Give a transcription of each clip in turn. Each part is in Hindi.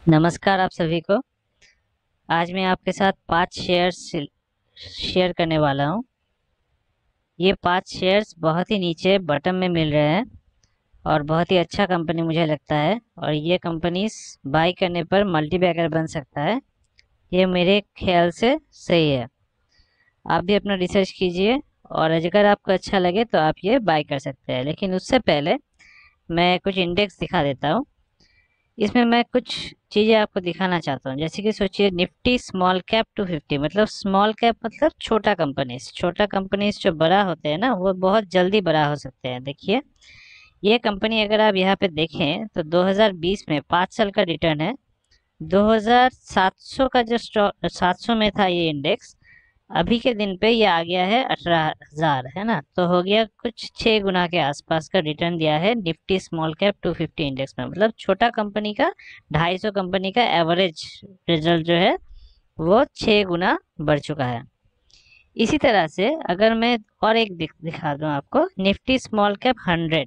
नमस्कार आप सभी को। आज मैं आपके साथ 5 शेयर्स शेयर करने वाला हूं। ये 5 शेयर्स बहुत ही नीचे बटन में मिल रहे हैं और बहुत ही अच्छा कंपनी मुझे लगता है, और ये कंपनी बाई करने पर मल्टीबैगर बन सकता है। ये मेरे ख्याल से सही है। आप भी अपना रिसर्च कीजिए और अगर आपको अच्छा लगे तो आप ये बाई कर सकते हैं। लेकिन उससे पहले मैं कुछ इंडेक्स दिखा देता हूँ। इसमें मैं कुछ चीजें आपको दिखाना चाहता हूँ। जैसे कि सोचिए निफ्टी स्मॉल कैप 250, मतलब स्मॉल कैप मतलब छोटा कंपनीज जो बड़ा होते हैं ना, वो बहुत जल्दी बड़ा हो सकते हैं। देखिए ये कंपनी अगर आप यहाँ पे देखें तो 2020 में 5 साल का रिटर्न है। 2700 का जो स्टॉक 700 में था ये इंडेक्स, अभी के दिन पे ये आ गया है 18,000, है ना। तो हो गया कुछ 6 गुना के आसपास का रिटर्न दिया है निफ्टी स्मॉल कैप 250 इंडेक्स में। मतलब छोटा कंपनी का 250 कंपनी का एवरेज रिजल्ट जो है वो 6 गुना बढ़ चुका है। इसी तरह से अगर मैं और एक दिखा दूं आपको, निफ्टी स्मॉल कैप 100,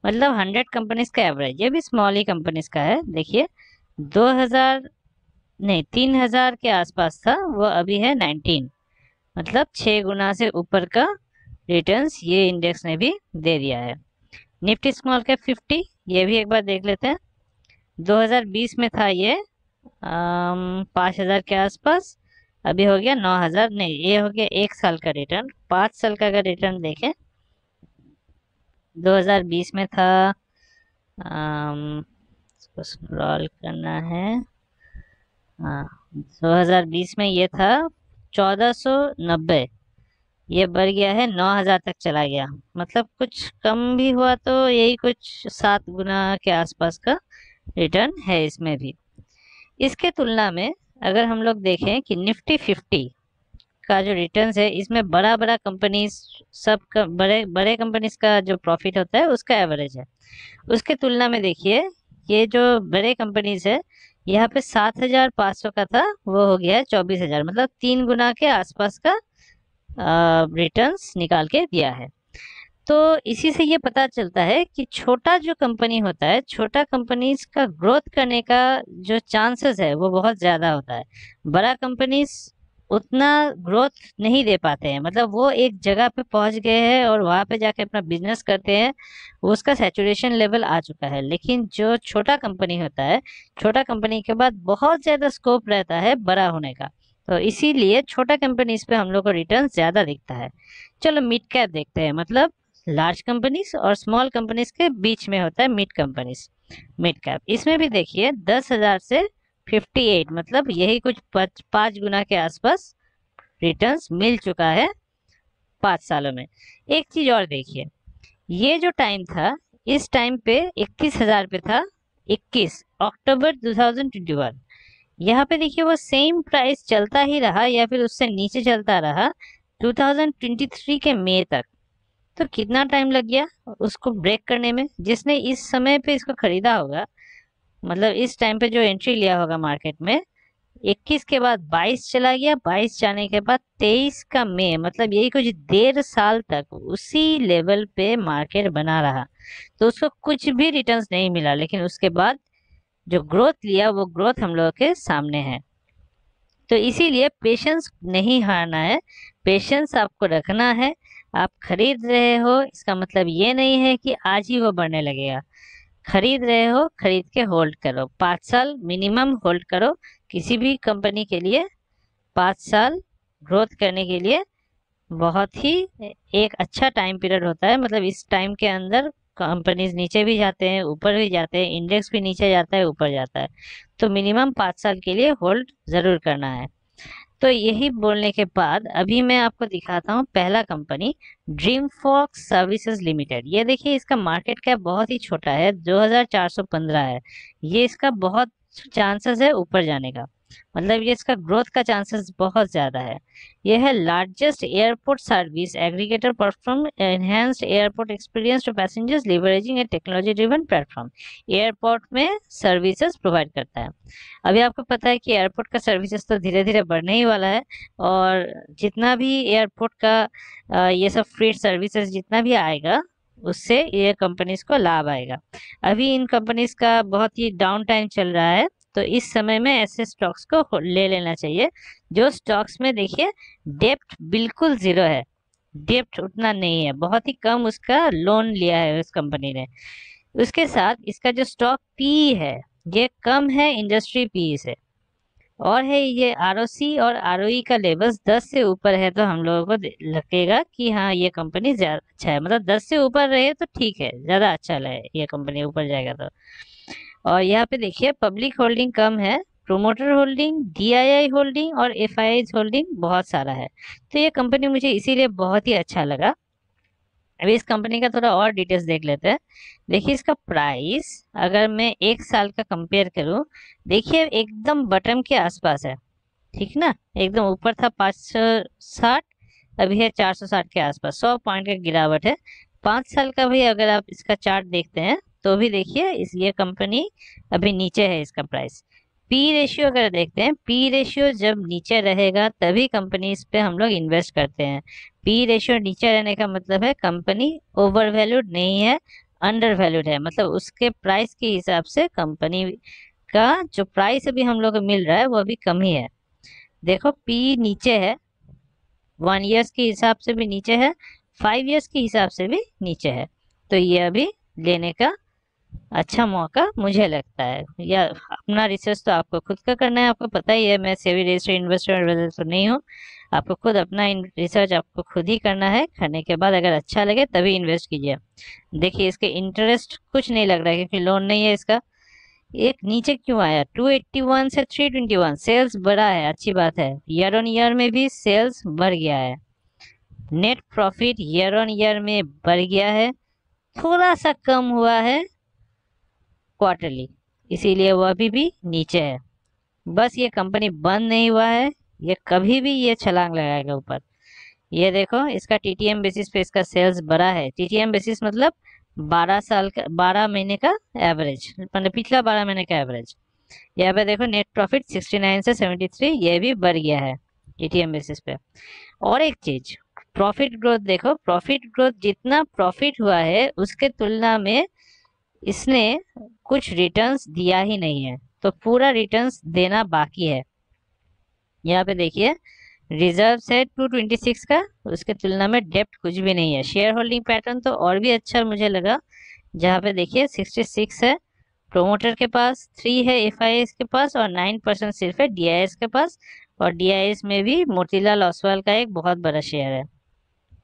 मतलब 100 कंपनीज का एवरेज, ये भी स्मॉल ही कंपनीज का है। देखिए 2000 नहीं 3000 के आसपास था, वो अभी है 19, मतलब 6 गुना से ऊपर का रिटर्न्स ये इंडेक्स ने भी दे दिया है। निफ्टी स्मॉल कैप 50, ये भी एक बार देख लेते हैं। 2020 में था ये 5,000 के आसपास, अभी हो गया 9,000। नहीं, ये हो गया 1 साल का रिटर्न। 5 साल का अगर रिटर्न देखें, 2020 में था, इसको स्क्रॉल करना है। हाँ, 2020 में ये था 1490, ये बढ़ गया है 9,000 तक चला गया। मतलब कुछ कम भी हुआ तो यही कुछ 7 गुना के आसपास का रिटर्न है इसमें भी। इसके तुलना में अगर हम लोग देखें कि निफ्टी 50 का जो रिटर्न है, इसमें बड़ा बड़ा कंपनीज, बड़े बड़े कंपनीज का जो प्रॉफिट होता है उसका एवरेज है। उसके तुलना में देखिए ये जो बड़े कंपनीज है, यहाँ पे 7,500 का था, वो हो गया है 24,000, मतलब 3 गुना के आसपास का रिटर्न्स निकाल के दिया है। तो इसी से ये पता चलता है कि छोटा जो कंपनी होता है, छोटा कंपनीज का ग्रोथ करने का जो चांसेस है वो बहुत ज्यादा होता है। बड़ा कंपनीज उतना ग्रोथ नहीं दे पाते हैं, मतलब वो एक जगह पे पहुंच गए हैं और वहां पे जाके अपना बिजनेस करते हैं, उसका सैचुरेशन लेवल आ चुका है। लेकिन जो छोटा कंपनी होता है, छोटा कंपनी के बाद बहुत ज्यादा स्कोप रहता है बड़ा होने का। तो इसीलिए छोटा कंपनीज पे हम लोग को रिटर्न ज्यादा दिखता है। चलो मिड कैप देखते हैं, मतलब लार्ज कंपनीज और स्मॉल कंपनीज के बीच में होता है मिड कंपनीज, मिड कैप। इसमें भी देखिए 10,000 से 58, मतलब यही कुछ 5 गुना के आसपास रिटर्न्स मिल चुका है 5 सालों में। एक चीज और देखिए, ये जो टाइम था, इस टाइम पे 21,000 पे था, 21 अक्टूबर 2021। यहाँ पे देखिए वो सेम प्राइस चलता ही रहा या फिर उससे नीचे चलता रहा 2023 के मई तक। तो कितना टाइम लग गया उसको ब्रेक करने में। जिसने इस समय पे इसको खरीदा होगा, मतलब इस टाइम पे जो एंट्री लिया होगा मार्केट में, 21 के बाद 22 चला गया, 22 जाने के बाद 23 का मई, मतलब यही कुछ 1.5 साल तक उसी लेवल पे मार्केट बना रहा। तो उसको कुछ भी रिटर्न्स नहीं मिला, लेकिन उसके बाद जो ग्रोथ लिया वो ग्रोथ हम लोगों के सामने है। तो इसीलिए पेशेंस नहीं हारना है, पेशेंस आपको रखना है। आप खरीद रहे हो इसका मतलब ये नहीं है कि आज ही वो बढ़ने लगेगा। खरीद रहे हो, खरीद के होल्ड करो, 5 साल मिनिमम होल्ड करो किसी भी कंपनी के लिए। 5 साल ग्रोथ करने के लिए बहुत ही एक अच्छा टाइम पीरियड होता है। मतलब इस टाइम के अंदर कंपनीज नीचे भी जाते हैं, ऊपर भी जाते हैं, इंडेक्स भी नीचे जाता है, ऊपर जाता है। तो मिनिमम 5 साल के लिए होल्ड जरूर करना है। तो यही बोलने के बाद अभी मैं आपको दिखाता हूँ पहला company, Dream Fox Services Limited. ये देखिए इसका मार्केट कैप बहुत ही छोटा है, 2,415 है। ये इसका बहुत चांसेस है ऊपर जाने का, मतलब ये इसका ग्रोथ का चांसेस बहुत ज्यादा है। यह है largest airport service aggregator platform, enhanced airport experience to passengers leveraging a technology driven platform. Airport में सर्विसेज प्रोवाइड करता है। अभी आपको पता है कि एयरपोर्ट का सर्विसेज तो धीरे धीरे बढ़ने ही वाला है, और जितना भी एयरपोर्ट का ये सब फ्री सर्विसेज जितना भी आएगा, उससे ये कंपनीज को लाभ आएगा। अभी इन कंपनीज का बहुत ही डाउन टाइम चल रहा है, तो इस समय में ऐसे स्टॉक्स को ले लेना चाहिए जो स्टॉक्स में देखिए डेप्ट बिल्कुल जीरो है। डेप्ट उतना नहीं है, बहुत ही कम उसका लोन लिया है उस कंपनी ने। उसके साथ इसका जो स्टॉक पी है ये कम है इंडस्ट्री पी से, और है ये आरओसी और आरओई का लेवल्स 10 से ऊपर है, तो हम लोगों को लगेगा कि हाँ ये कंपनी ज्यादा अच्छा है। मतलब 10 से ऊपर रहे तो ठीक है, ज्यादा अच्छा है, ये कंपनी ऊपर जाएगा तो। और यहाँ पे देखिए पब्लिक होल्डिंग कम है, प्रोमोटर होल्डिंग, डीआईआई होल्डिंग और एफआईआई होल्डिंग बहुत सारा है। तो ये कंपनी मुझे इसीलिए बहुत ही अच्छा लगा। अभी इस कंपनी का थोड़ा और डिटेल्स देख लेते हैं। देखिए इसका प्राइस अगर मैं एक साल का कंपेयर करूं, देखिए एकदम बटन के आसपास है, ठीक ना। एकदम ऊपर था 560, अभी है 460 के आसपास, 100 पॉइंट का गिरावट है। 5 साल का भी अगर आप इसका चार्ट देखते हैं तो भी देखिए इस ये कंपनी अभी नीचे है। इसका प्राइस पी रेशियो अगर देखते हैं, पी रेशियो जब नीचे रहेगा तभी कंपनी इस पे हम लोग इन्वेस्ट करते हैं। पी रेशियो नीचे रहने का मतलब है कंपनी ओवर वैल्यूड नहीं है, अंडर वैल्यूड है। मतलब उसके प्राइस के हिसाब से कंपनी का जो प्राइस अभी हम लोग को मिल रहा है वो अभी कम ही है। देखो पी नीचे है, 1 ईयर्स के हिसाब से भी नीचे है, 5 ईयर्स के हिसाब से भी नीचे है। तो ये अभी लेने का अच्छा मौका मुझे लगता है। या अपना रिसर्च तो आपको खुद का करना है, आपको पता ही है मैं सेबी रजिस्टर्ड इन्वेस्टर तो नहीं हूँ। आपको खुद अपना रिसर्च आपको खुद ही करना है, करने के बाद अगर अच्छा लगे तभी इन्वेस्ट कीजिए। देखिए इसके इंटरेस्ट कुछ नहीं लग रहा है क्योंकि लोन नहीं है इसका। एक नीचे क्यों आया 281 से 321, सेल्स बढ़ा है, अच्छी बात है। ईयर ऑन ईयर में भी सेल्स बढ़ गया है। Net profit year on year में बढ़ गया है, थोड़ा सा कम हुआ है क्वार्टरली, इसीलिए वो अभी भी नीचे है। बस ये कंपनी बंद नहीं हुआ है, ये कभी भी ये छलांग लगाएगा ऊपर। ये देखो इसका टीटीएम बेसिस पे इसका सेल्स बढ़ा है। टीटीएम बेसिस मतलब 12 साल का, 12 महीने का एवरेज, मतलब पिछला 12 महीने का एवरेज। यहाँ पे देखो नेट प्रॉफिट 69 से 73, ये भी बढ़ गया है टीटीएम बेसिस पे। और एक चीज, प्रॉफिट ग्रोथ देखो, प्रॉफिट ग्रोथ जितना प्रॉफिट हुआ है उसके तुलना में इसने कुछ रिटर्न्स दिया ही नहीं है, तो पूरा रिटर्न्स देना बाकी है। यहाँ पे देखिए रिजर्व है 226 का, उसके तुलना में डेप्ट कुछ भी नहीं है। शेयर होल्डिंग पैटर्न तो और भी अच्छा मुझे लगा, जहाँ पे देखिए 66 है प्रोमोटर के पास, 3 है एफआईएस के पास और 9% सिर्फ है डीआईएस के पास। और डीआईएस में भी मोतीलाल ओसवाल का एक बहुत बड़ा शेयर है।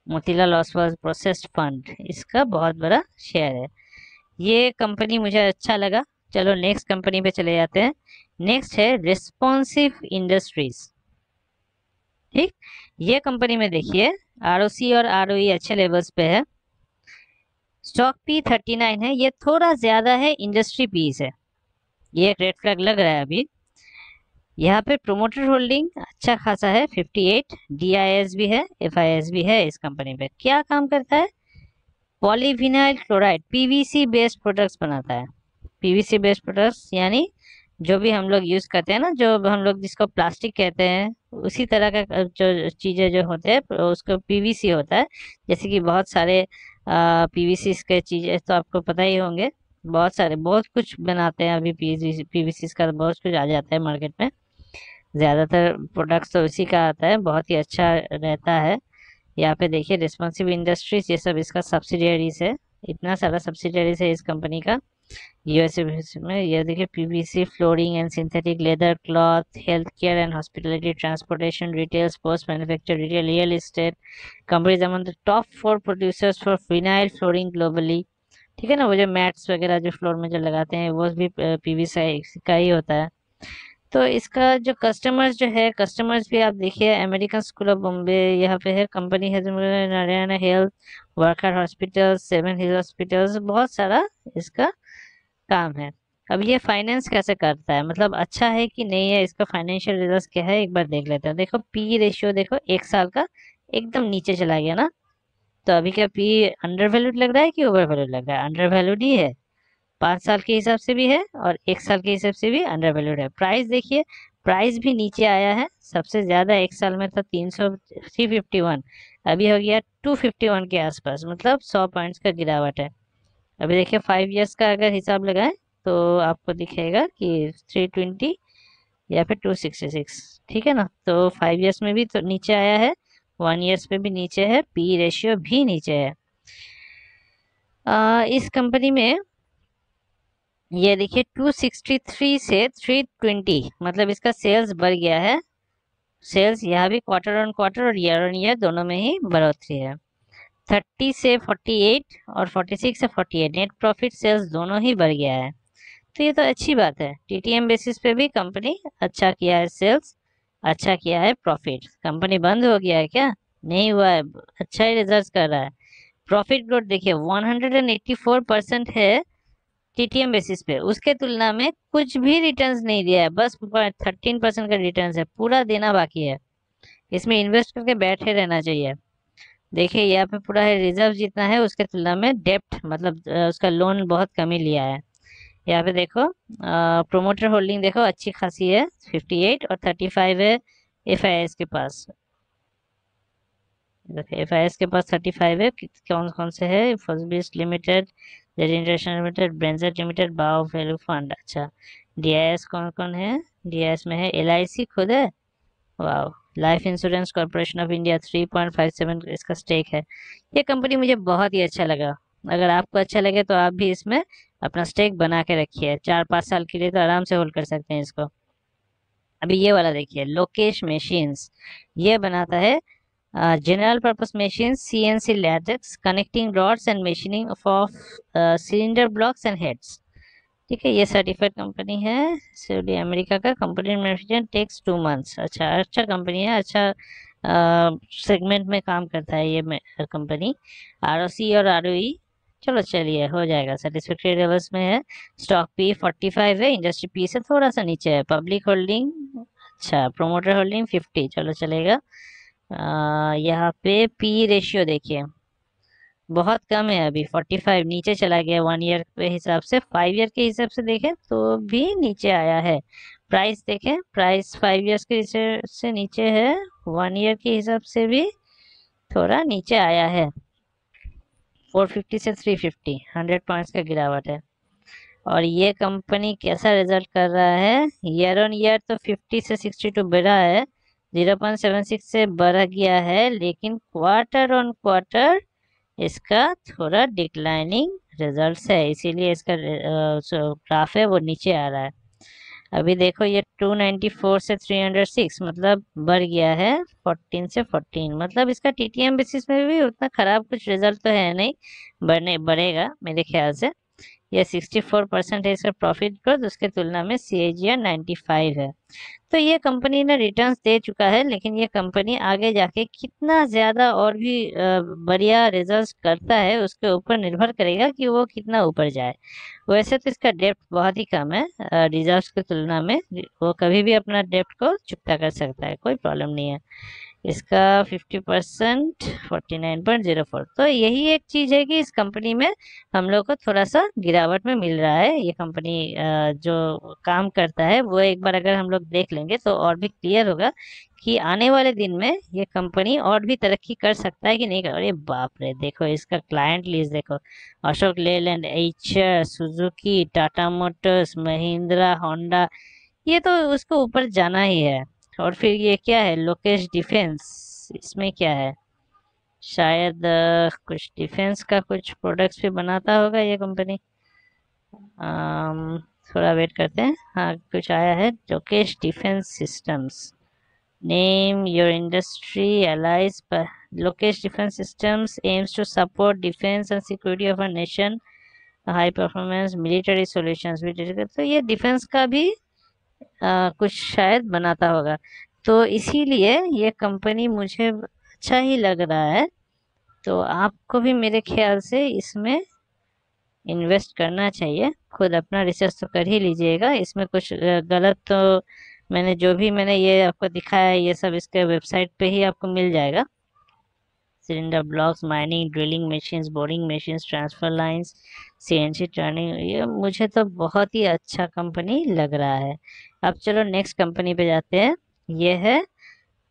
मोतीलाल ओसवाल प्रोसेस्ड फंड इसका बहुत बड़ा शेयर है। ये कंपनी मुझे अच्छा लगा। चलो नेक्स्ट कंपनी पे चले जाते हैं। नेक्स्ट है रिस्पॉन्सिव इंडस्ट्रीज। ठीक, ये कंपनी में देखिए आरओसी और आरओई अच्छे लेवल्स पे है। स्टॉक पी 39 है, ये थोड़ा ज्यादा है इंडस्ट्री पी से, ये एक रेड फ्लैग लग रहा है अभी। यहाँ पे प्रोमोटर होल्डिंग अच्छा खासा है 58, डीआईएस भी है, एफआईएस भी है। इस कंपनी पे क्या काम करता है, polyvinyl chloride PVC based products बनाता है। पीवीसी बेस्ड प्रोडक्ट्स यानी जो भी हम लोग यूज करते हैं ना, जो हम लोग जिसको प्लास्टिक कहते हैं, उसी तरह का जो चीजें जो होते हैं उसको पीवीसी होता है। जैसे कि बहुत सारे पीवीसी के चीजें तो आपको पता ही होंगे, बहुत सारे बहुत कुछ बनाते हैं अभी पीवीसी का, बहुत कुछ आ जाता है मार्केट में। ज्यादातर प्रोडक्ट्स तो उसी का आता है, बहुत ही अच्छा रहता है। यहाँ पे देखिए रिस्पॉन्सिव इंडस्ट्रीज, ये सब इसका सब्सिडियरीज है। इतना सारा सब्सिडियरीज है इस कंपनी का यूएसए में। ये देखिए PVC flooring and synthetic leather, cloth, health care and hospitality, transportation, retail, sports manufacture, retail, real estate. Company is among the top 4 producers for phenyl flooring globally. ठीक है ना, वो जो मैट्स वगैरह जो फ्लोर में जो लगाते हैं वो भी पीवीसी का ही होता है। तो इसका जो कस्टमर्स जो है, कस्टमर्स भी आप देखिए अमेरिकन स्कूल ऑफ बॉम्बे यहाँ पे है, कंपनी है नारायण हेल्थ, वर्कर हॉस्पिटल, 7 हिल हॉस्पिटल्स, बहुत सारा इसका काम है। अब ये फाइनेंस कैसे करता है, मतलब अच्छा है कि नहीं है, इसका फाइनेंशियल रिजल्ट क्या है एक बार देख लेते हैं। देखो पी रेशियो देखो एक साल का एकदम नीचे चला गया ना, तो अभी क्या पी अंडर वैल्यूड लग रहा है कि ओवर वैल्यूड लग रहा है, अंडर वैल्यूड ही है। 5 साल के हिसाब से भी है और एक साल के हिसाब से भी अंडर वैल्यूड है। प्राइस देखिए, प्राइस भी नीचे आया है, सबसे ज्यादा एक साल में था 351, अभी हो गया 251 के आसपास, मतलब 100 पॉइंट्स का गिरावट है। अभी देखिए 5 ईयर्स का अगर हिसाब लगाएं तो आपको दिखेगा कि 320 या फिर 266, ठीक है ना। तो 5 ईयर्स में भी तो नीचे आया है, 1 ईयर्स पे भी नीचे है, पी रेशियो भी नीचे है। इस कंपनी में ये देखिए 263 से 320, मतलब इसका सेल्स बढ़ गया है। सेल्स यहाँ भी क्वार्टर ऑन क्वार्टर और ईयर ऑन ईयर दोनों में ही बढ़ोतरी है। 30 से 48 और 46 से 48 नेट प्रॉफिट सेल्स दोनों ही बढ़ गया है। तो ये तो अच्छी बात है, टीटीएम बेसिस पे भी कंपनी अच्छा किया है, सेल्स अच्छा किया है, प्रॉफिट। कंपनी बंद हो गया है क्या? नहीं हुआ है, अच्छा ही रिजल्ट कर रहा है। प्रॉफिट ग्रोथ देखिए 184% है टीटीएम बेसिस पे, उसके तुलना में कुछ भी रिटर्न्स नहीं दिया है, बस 13% का रिटर्न्स है, पूरा देना बाकी है। इसमें इन्वेस्ट करके बैठे रहना चाहिए। देखिए यहाँ पे पूरा है, रिजर्व जितना है उसके तुलना में डेप्ट मतलब उसका लोन बहुत कम ही लिया है। यहाँ पे देखो प्रोमोटर होल्डिंग देखो अच्छी खासी है, 58 और 35 है एफआईएस के पास। देखो एफआईएस के पास 35 है, कौन कौन से है? First best limited, Z international limited, ब्रेंजेट लिमिटेड, बाओ वैल्यू फंड। अच्छा डीआईएस कौन कौन है? डीआईएस में है एलआईसी खुद है, वाह। Life insurance corporation of India 3.57 इसका स्टेक है। ये कंपनी मुझे बहुत ही अच्छा लगा। अगर आपको अच्छा लगे तो आप भी इसमें अपना स्टेक बना के रखिए, 4-5 साल के लिए तो आराम से होल्ड कर सकते हैं इसको। अभी ये वाला देखिए लोकेश मशीन्स, ये बनाता है general purpose machine, CNC lathes, connecting rods and machining of cylinder blocks and heads. ठीक है, ये सर्टिफाइड कंपनी है, सऊदी अमेरिका का। Company management takes 2 months. अच्छा अच्छा कंपनी है, अच्छा सेगमेंट में काम करता है ये कंपनी। आरओसी और आरओई चलो चलिए हो जाएगा, सेटिस्फैक्ट्री लेवल्स में है। स्टॉक पी 45 है, इंडस्ट्री पी से थोड़ा सा नीचे है। पब्लिक होल्डिंग, अच्छा प्रोमोटर होल्डिंग 50, चलो चलेगा। यहाँ पे पी रेशियो देखिए बहुत कम है, अभी 45 नीचे चला गया 1 ईयर के हिसाब से। 5 ईयर के हिसाब से देखें तो भी नीचे आया है। प्राइस देखें, प्राइस 5 ईयर्स के हिसाब से नीचे है, 1 ईयर के हिसाब से भी थोड़ा नीचे आया है। 450 से 350, 100 पॉइंट्स का गिरावट है। और ये कंपनी कैसा रिजल्ट कर रहा है? ईयर ऑन ईयर तो 50 से 62 बढ़ा है, 0.76 से बढ़ गया है, लेकिन क्वार्टर ऑन क्वार्टर इसका थोड़ा डिक्लाइनिंग रिजल्ट्स है, इसीलिए इसका जो ग्राफ है वो नीचे आ रहा है। अभी देखो ये 294 से 306 मतलब बढ़ गया है 14 से 14, मतलब इसका टीटीएम बेसिस में भी उतना खराब कुछ रिजल्ट तो है नहीं, बढ़ेगा मेरे ख्याल से। ये 64% है इसका प्रॉफिट ग्रोथ, उसके तुलना में CAGR 95 है। तो ये कंपनी ने रिटर्न्स दे चुका है, लेकिन ये कंपनी आगे जाके कितना ज़्यादा और भी बढ़िया रिजल्ट्स करता है उसके ऊपर निर्भर करेगा कि वो कितना ऊपर जाए। वैसे तो इसका डेप्ट बहुत ही कम है रिजर्व्स की तुलना में, वो कभी भी अपना डेप्ट को चुकता कर सकता है, कोई प्रॉब्लम नहीं है। इसका 50% 49.04। तो यही एक चीज़ है कि इस कंपनी में हम लोग को थोड़ा सा गिरावट में मिल रहा है। ये कंपनी जो काम करता है वो एक बार अगर हम लोग देख लेंगे तो और भी क्लियर होगा कि आने वाले दिन में ये कंपनी और भी तरक्की कर सकता है कि नहीं कर। अरे बाप रे, देखो इसका क्लाइंट लिस्ट देखो, Ashok Leyland, Eicher, Suzuki, Tata motors, Mahindra, Honda, ये तो उसको ऊपर जाना ही है। और फिर ये क्या है, लोकेश डिफेंस, इसमें क्या है? शायद कुछ डिफेंस का कुछ प्रोडक्ट्स भी बनाता होगा ये कंपनी। थोड़ा वेट करते हैं, हाँ कुछ आया है, Lokesh defence systems, name your industry allies. Lokesh defence systems aims to support defence and security of a nation, high performance military solutions भी। तो ये डिफेंस का भी कुछ शायद बनाता होगा, तो इसीलिए ये कंपनी मुझे अच्छा ही लग रहा है। तो आपको भी मेरे ख्याल से इसमें इन्वेस्ट करना चाहिए। खुद अपना रिसर्च तो कर ही लीजिएगा, इसमें कुछ गलत तो मैंने ये आपको दिखाया है ये सब इसके वेबसाइट पे ही आपको मिल जाएगा। Cylinder blocks, mining, drilling machines, boring machines, transfer lines, CNC turning, ये मुझे तो बहुत ही अच्छा कंपनी लग रहा है। अब चलो नेक्स्ट कंपनी पे जाते हैं, ये है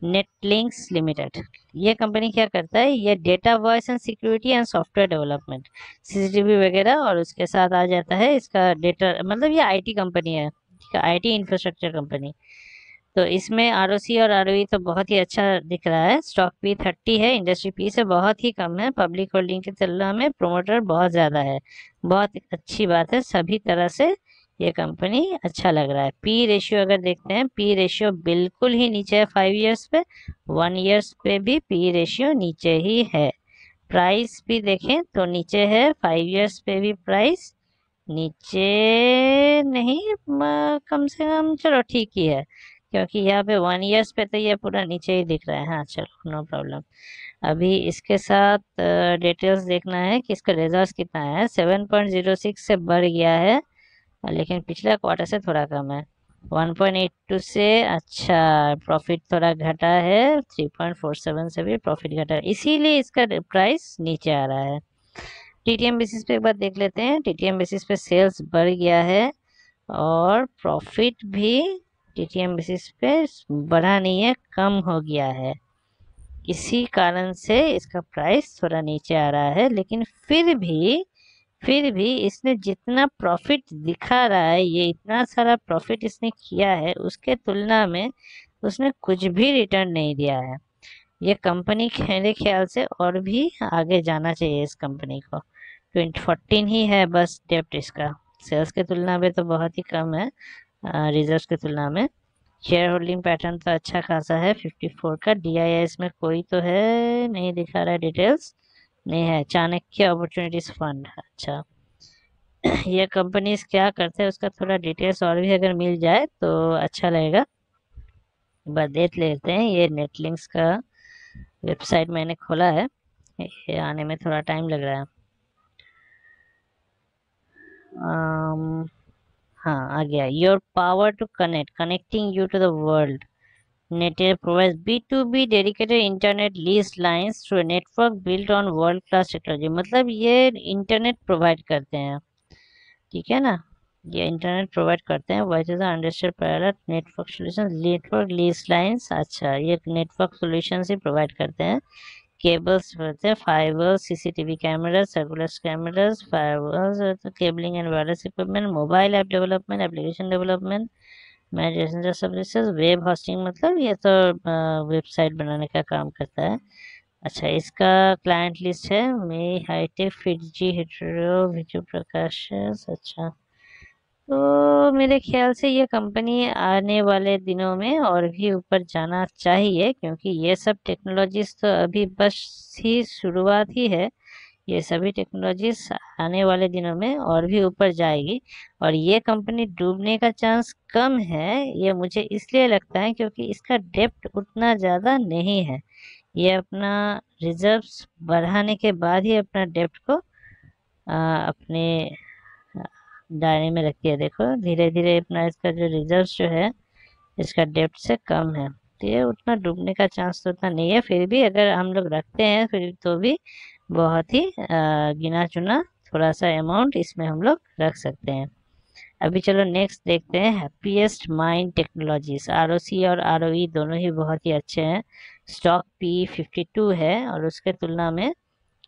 नेटलिंक्स लिमिटेड। ये कंपनी क्या करता है, ये data voice and security and software development, CCTV वगैरह, और उसके साथ आ जाता है इसका डेटा, मतलब ये आईटी कंपनी है, आईटी इंफ्रास्ट्रक्चर कंपनी। तो इसमें आरओसी और आरओई तो बहुत ही अच्छा दिख रहा है। स्टॉक पी 30 है, इंडस्ट्री पी से बहुत ही कम है, पब्लिक होल्डिंग की तुलना में प्रोमोटर बहुत ज़्यादा है। बहुत अच्छी बात है, सभी तरह से ये कंपनी अच्छा लग रहा है। पी रेशियो अगर देखते हैं, पी रेशियो बिल्कुल ही नीचे है 5 ईयर्स पे, 1 ईयर्स पे भी पी रेशियो नीचे ही है। प्राइस भी देखें तो नीचे है, 5 ईयर्स पे भी प्राइस नीचे नहीं, कम से कम चलो ठीक ही है, क्योंकि यहाँ पे 1 ईयर्स पे तो ये पूरा नीचे ही दिख रहा है। हाँ चलो, नो प्रॉब्लम। अभी इसके साथ डिटेल्स देखना है कि इसका रिजल्ट कितना है। 7.06 से बढ़ गया है, लेकिन पिछले क्वार्टर से थोड़ा कम है। 1.82 से अच्छा प्रॉफिट थोड़ा घटा है, 3.47 से भी प्रॉफिट घटा है, इसीलिए इसका प्राइस नीचे आ रहा है। टीटीएम बेसिस पे एक बार देख लेते हैं। टीटीएम बेसिस पे सेल्स बढ़ गया है और प्रॉफिट भी टीटीएम बेसिस पे बढ़ा नहीं है, कम हो गया है। इसी कारण से इसका प्राइस थोड़ा नीचे आ रहा है, लेकिन फिर भी इसने जितना प्रॉफिट दिखा रहा है, ये इतना सारा प्रॉफिट इसने किया है, उसके तुलना में उसने कुछ भी रिटर्न नहीं दिया है। ये कंपनी मेरे ख्याल से और भी आगे जाना चाहिए इस कंपनी को। 2014 ही है बस डेप्ट इसका, सेल्स के तुलना में तो बहुत ही कम है, रिजर्व्स के तुलना में। शेयर होल्डिंग पैटर्न तो अच्छा खासा है 54 का। डीआईआई इसमें कोई तो है नहीं, दिखा रहा है डिटेल्स नहीं है। चाणक्य अपॉर्चुनिटीज फंड, अच्छा ये कंपनीज क्या करते हैं उसका थोड़ा डिटेल्स और भी अगर मिल जाए तो अच्छा लगेगा। बस देख लेते हैं। ये नेटलिंक्स का वेबसाइट मैंने खोला है, ये आने में थोड़ा टाइम लग रहा है। हाँ आ गया। Your power to connecting you to the world. Netel provides B2B dedicated internet lease lines through a network built on world class technology। मतलब ये इंटरनेट प्रोवाइड करते हैं, ठीक है ना, ये इंटरनेट प्रोवाइड करते हैं। What is the understand parallel network solution, network lease lines, अच्छा ये नेटवर्क सॉल्यूशन ही प्रोवाइड करते हैं। केबल्स होते हैं, fibre, CCTV cameras, circular cameras, firewalls, cabling and wireless equipment, mobile app development, application development, manager services, web hosting, मतलब ये तो वेबसाइट बनाने का काम करता है। अच्छा इसका क्लाइंट लिस्ट है, मे हाईटेक, फिटजी, हेटेरो, विजय प्रकाश, अच्छा। तो मेरे ख्याल से ये कंपनी आने वाले दिनों में और भी ऊपर जाना चाहिए, क्योंकि ये सब टेक्नोलॉजीज तो अभी बस ही शुरुआत ही है। ये सभी टेक्नोलॉजीज आने वाले दिनों में और भी ऊपर जाएगी, और ये कंपनी डूबने का चांस कम है। ये मुझे इसलिए लगता है क्योंकि इसका डेप्थ उतना ज़्यादा नहीं है। ये अपना रिजर्व्स बढ़ाने के बाद ही अपना डेप्थ को अपने दायरे में रखती है। देखो धीरे धीरे अपना इसका जो रिजर्व्स जो है इसका डेप्थ से कम है, तो ये उतना डूबने का चांस तो उतना नहीं है। फिर भी अगर हम लोग रखते हैं फिर तो भी बहुत ही गिना चुना थोड़ा सा अमाउंट इसमें हम लोग रख सकते हैं। अभी चलो नेक्स्ट देखते हैं, हैप्पीएस्ट माइंड टेक्नोलॉजीज। आरओसी और आरओई दोनों ही बहुत ही अच्छे हैं। स्टॉक पी 52 है और उसके तुलना में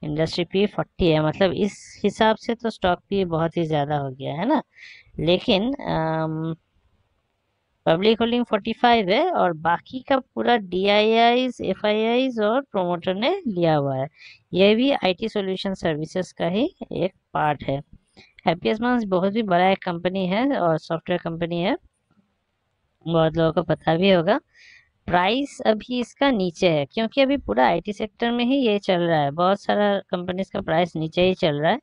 इंडस्ट्री पी 40 है, मतलब इस हिसाब से तो स्टॉक पी बहुत ही ज़्यादा हो गया है ना। लेकिन पब्लिक होल्डिंग 45 है और बाकी का पूरा डीआईआईज, एफआईआईज और प्रोमोटर ने लिया हुआ है। यह भी आईटी सॉल्यूशन सर्विसेज का ही एक पार्ट है। हैप्पीएस्ट माइंड्स बहुत ही बड़ा एक कंपनी है और सॉफ्टवेयर कंपनी है, बहुत लोगों को पता भी होगा। प्राइस अभी इसका नीचे है क्योंकि अभी पूरा आईटी सेक्टर में ही ये चल रहा है, बहुत सारा कंपनीज का प्राइस नीचे ही चल रहा है।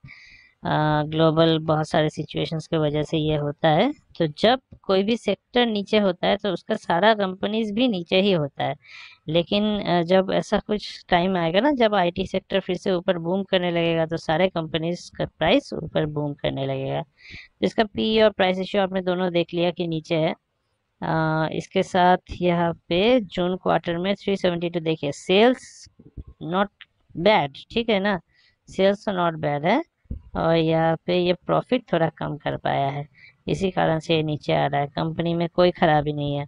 ग्लोबल बहुत सारे सिचुएशंस की वजह से ये होता है। तो जब कोई भी सेक्टर नीचे होता है तो उसका सारा कंपनीज भी नीचे ही होता है। लेकिन जब ऐसा कुछ टाइम आएगा ना, जब आईटी सेक्टर फिर से ऊपर बूम करने लगेगा तो सारे कंपनीज का प्राइस ऊपर बूम करने लगेगा। तो इसका पी और प्राइस इश्यू आपने दोनों देख लिया कि नीचे है। इसके साथ यहाँ पे जून क्वार्टर में 372 देखिए, सेल्स नॉट बैड, ठीक है ना, सेल्स तो नॉट बैड है। और यहाँ पे ये प्रॉफिट थोड़ा कम कर पाया है, इसी कारण से ये नीचे आ रहा है। कंपनी में कोई खराबी नहीं है,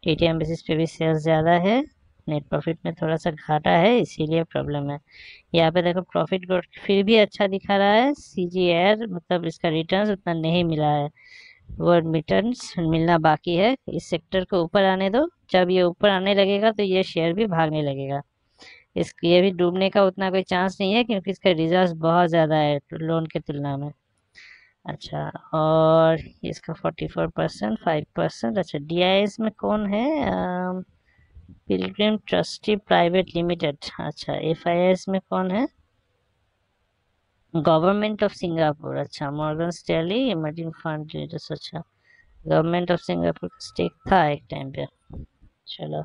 टीटीएम बेसिस पे भी सेल्स ज़्यादा है नेट प्रॉफिट में थोड़ा सा घाटा है, इसीलिए प्रॉब्लम है। यहाँ पे देखो प्रॉफिट ग्रोथ फिर भी अच्छा दिखा रहा है। CGR मतलब इसका रिटर्न्स उतना नहीं मिला है, वो रिटर्न्स मिलना बाकी है। इस सेक्टर को ऊपर आने दो, जब ये ऊपर आने लगेगा तो ये शेयर भी भागने लगेगा। ये भी डूबने का उतना कोई चांस नहीं है, क्योंकि इसका रिजर्व बहुत ज़्यादा है लोन के तुलना में। अच्छा, और इसका 44%, 5%। अच्छा, DIS में कौन है? Pilgrim trustee private limited. अच्छा, FIS में कौन है? Government of Singapore. अच्छा, मॉर्गन स्टैनली इमर्जिंग फंड। अच्छा, गवर्नमेंट ऑफ सिंगापुर का स्टेक था एक टाइम पे। चलो,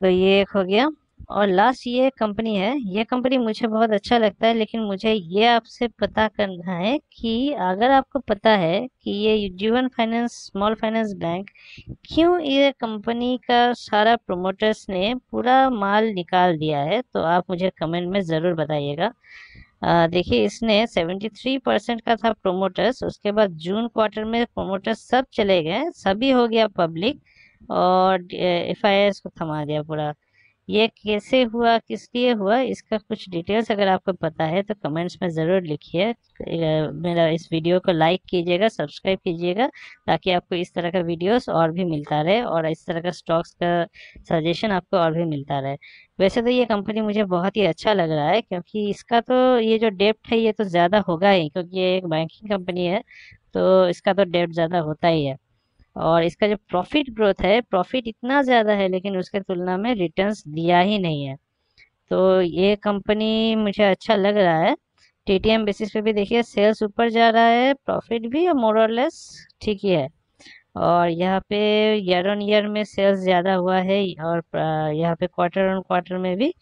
तो ये एक हो गया। और लास्ट ये कंपनी है, ये कंपनी मुझे बहुत अच्छा लगता है, लेकिन मुझे ये आपसे पता करना है कि अगर आपको पता है कि ये जीवन फाइनेंस स्मॉल फाइनेंस बैंक, क्यों ये कंपनी का सारा प्रोमोटर्स ने पूरा माल निकाल दिया है, तो आप मुझे कमेंट में ज़रूर बताइएगा। देखिए, इसने 73% का था प्रोमोटर्स, उसके बाद जून क्वार्टर में प्रोमोटर्स सब चले गए, सभी हो गया पब्लिक, और FIS को थमा दिया पूरा। ये कैसे हुआ, किस लिए हुआ, इसका कुछ डिटेल्स अगर आपको पता है तो कमेंट्स में ज़रूर लिखिए। मेरा इस वीडियो को लाइक कीजिएगा, सब्सक्राइब कीजिएगा, ताकि आपको इस तरह का वीडियोस और भी मिलता रहे, और इस तरह का स्टॉक्स का सजेशन आपको और भी मिलता रहे। वैसे तो ये कंपनी मुझे बहुत ही अच्छा लग रहा है, क्योंकि इसका तो ये जो डेप्ट है ये तो ज़्यादा होगा ही, क्योंकि ये एक बैंकिंग कंपनी है, तो इसका तो डेप्ट ज़्यादा होता ही है। और इसका जो प्रॉफिट ग्रोथ है, प्रॉफिट इतना ज़्यादा है, लेकिन उसके तुलना में रिटर्न्स दिया ही नहीं है। तो ये कंपनी मुझे अच्छा लग रहा है। TTM बेसिस पे भी देखिए, सेल्स ऊपर जा रहा है, प्रॉफिट भी मोर और लेस ठीक ही है। और यहाँ पे ईयर ऑन ईयर में सेल्स ज़्यादा हुआ है, और यहाँ पे क्वार्टर ऑन क्वार्टर में भी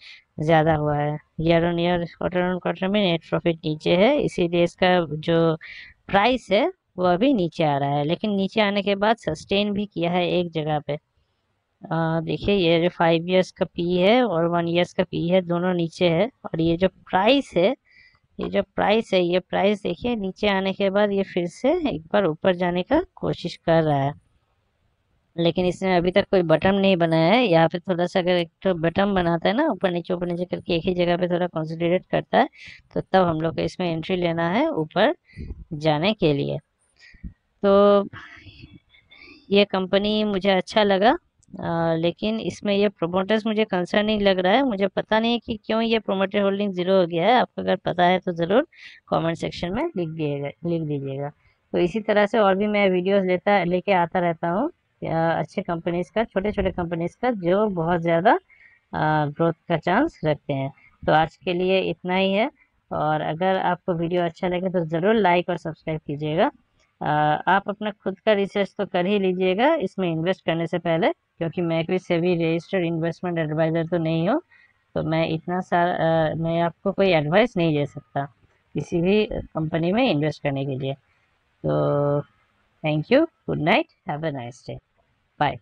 ज़्यादा हुआ है। Year on year, quarter on quarter में नेट प्रॉफिट नीचे है, इसीलिए इसका जो प्राइस है वो अभी नीचे आ रहा है। लेकिन नीचे आने के बाद सस्टेन भी किया है एक जगह पे। देखिए, ये जो 5 इयर्स का पी है और 1 इयर्स का पी है, दोनों नीचे है। और ये जो प्राइस है, ये प्राइस देखिए, नीचे आने के बाद ये फिर से एक बार ऊपर जाने का कोशिश कर रहा है, लेकिन इसने अभी तक कोई बटन नहीं बनाया है। यहाँ पे थोड़ा सा अगर एक तो बटन बनाता है ना, ऊपर नीचे करके एक ही जगह पे थोड़ा कंसोलिडेट करता है, तो तब हम लोग को इसमें एंट्री लेना है ऊपर जाने के लिए। तो ये कंपनी मुझे अच्छा लगा, लेकिन इसमें ये प्रोमोटर्स मुझे कंसर्निंग लग रहा है। मुझे पता नहीं कि क्यों ये प्रोमोटर होल्डिंग ज़ीरो हो गया है। आपको अगर पता है तो ज़रूर कमेंट सेक्शन में लिख दीजिएगा। तो इसी तरह से और भी मैं वीडियोस लेके आता रहता हूँ, अच्छे कंपनीज का, छोटे छोटे कंपनीज का, जो बहुत ज़्यादा ग्रोथ का चांस रखते हैं। तो आज के लिए इतना ही है, और अगर आपको वीडियो अच्छा लगे तो ज़रूर लाइक और सब्सक्राइब कीजिएगा। आप अपना खुद का रिसर्च तो कर ही लीजिएगा इसमें इन्वेस्ट करने से पहले, क्योंकि मैं कोई सेबी रजिस्टर्ड इन्वेस्टमेंट एडवाइज़र तो नहीं हूँ, तो मैं इतना सारा मैं आपको कोई एडवाइस नहीं दे सकता किसी भी कंपनी में इन्वेस्ट करने के लिए। तो thank you, good night, have a nice day, bye.